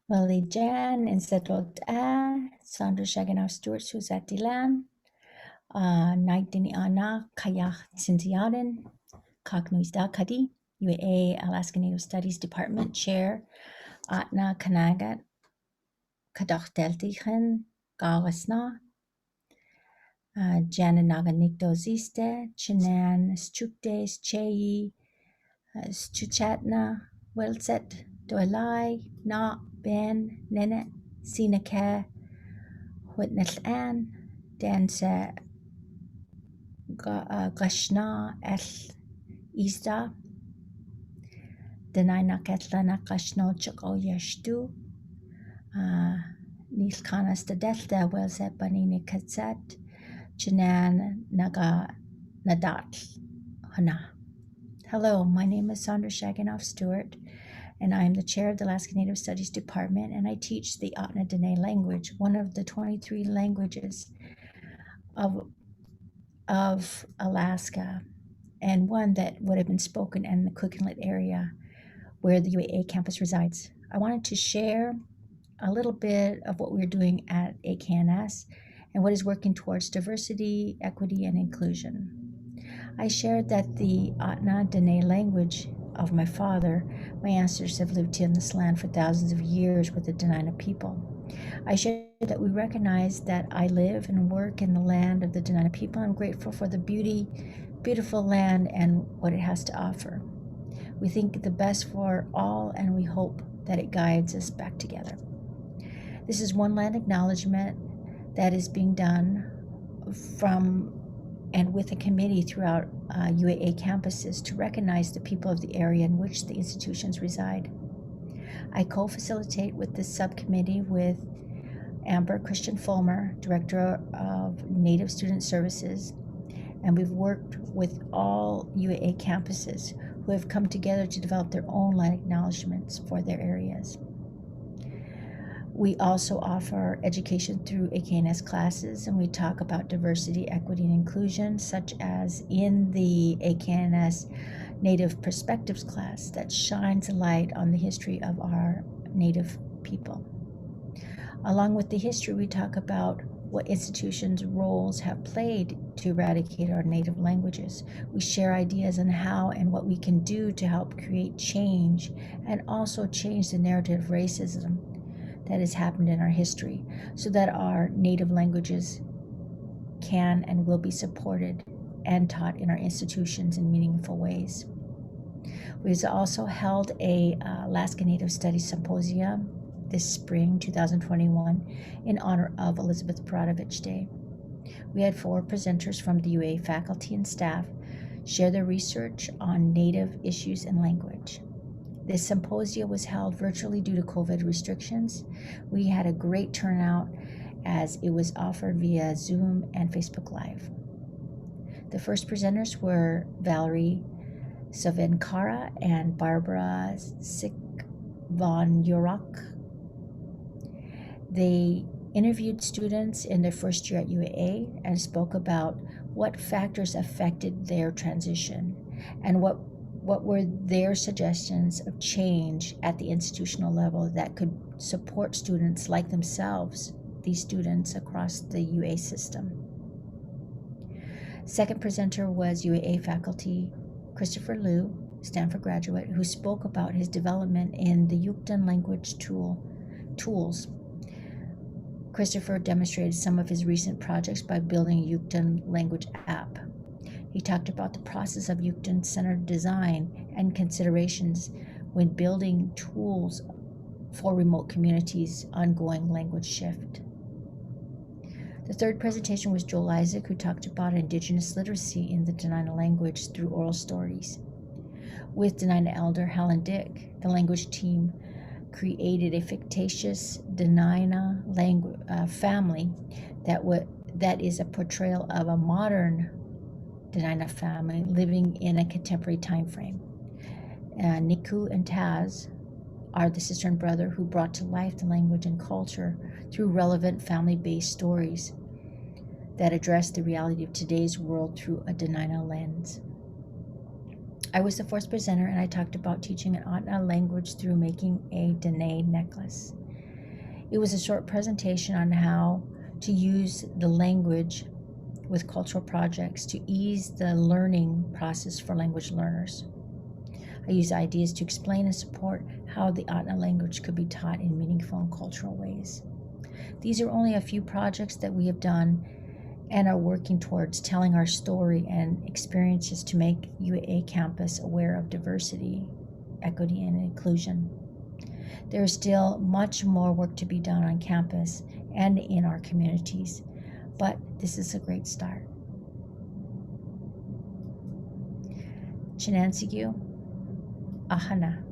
Lily Jan in Settled Sandra Shaginoff-Stuart Suzette Dilan Naitini Ana Kaya Sintiaden Kaknuisda Kadi UAA Alaska Native Studies Department Chair Atna Kanagat Kadach Deltichen Gagasna Jananaga Nikdo Ziste Chinan Stukdes Chei Stuchatna Wilset Doilai Na Ben Nenet Sinake Witness Ann Danse Gashna El Ista Denina Ketlana Gashno Choko Yashtu Nilkanas the Delta Welset Banini Katzet Chinan Naga Nadat Hana. Hello, my name is Sandra Shaginoff-Stuart, and I am the chair of the Alaska Native Studies Department, and I teach the Ahtna Dene language, one of the 23 languages of Alaska, and one that would have been spoken in the Cook Inlet area where the UAA campus resides. I wanted to share a little bit of what we're doing at AKNS and what is working towards diversity, equity, and inclusion. I shared that the Ahtna Dene language of my father, my ancestors have lived in this land for thousands of years with the Dena'ina people. I shared that we recognize that I live and work in the land of the Dena'ina people. I'm grateful for the beautiful land and what it has to offer. We think the best for all, and we hope that it guides us back together. This is one land acknowledgement that is being done from and with a committee throughout UAA campuses to recognize the people of the area in which the institutions reside. I co-facilitate with this subcommittee with Amber Christian Fulmer, Director of Native Student Services, and we've worked with all UAA campuses who have come together to develop their own land acknowledgements for their areas. We also offer education through AKNS classes, and we talk about diversity, equity, and inclusion, such as in the AKNS Native Perspectives class that shines a light on the history of our Native people. Along with the history, we talk about what institutions' roles have played to eradicate our Native languages. We share ideas on how and what we can do to help create change and also change the narrative of racism that has happened in our history so that our Native languages can and will be supported and taught in our institutions in meaningful ways. We've also held a Alaska Native Studies Symposium this spring, 2021, in honor of Elizabeth Brodovich Day. We had 4 presenters from the UA faculty and staff share their research on Native issues and language. This symposium was held virtually due to COVID restrictions. We had a great turnout as it was offered via Zoom and Facebook Live. The first presenters were Valerie Savinkara and Barbara Sikvan-Yurok. They interviewed students in their first year at UAA and spoke about what factors affected their transition and what were their suggestions of change at the institutional level that could support students like themselves, these students across the UA system. Second presenter was UAA faculty Christopher Liu, Stanford graduate, who spoke about his development in the Yuktan language tools. Christopher demonstrated some of his recent projects by building a Yuktan language app. He talked about the process of Yuktan-centered design and considerations when building tools for remote communities' ongoing language shift. The third presentation was Joel Isaac, who talked about Indigenous literacy in the Dena'ina language through oral stories. With Dena'ina elder Helen Dick, the language team created a fictitious Dena'ina family that is a portrayal of a modern Dena'ina family living in a contemporary time frame. Niku and Taz are the sister and brother who brought to life the language and culture through relevant family-based stories that address the reality of today's world through a Dena'ina lens. I was the fourth presenter, and I talked about teaching an Ahtna language through making a Dene necklace. It was a short presentation on how to use the language with cultural projects to ease the learning process for language learners. I use ideas to explain and support how the AKN language could be taught in meaningful and cultural ways. These are only a few projects that we have done and are working towards telling our story and experiences to make UAA campus aware of diversity, equity, and inclusion. There is still much more work to be done on campus and in our communities, but this is a great start. Chinansigu, Ahana.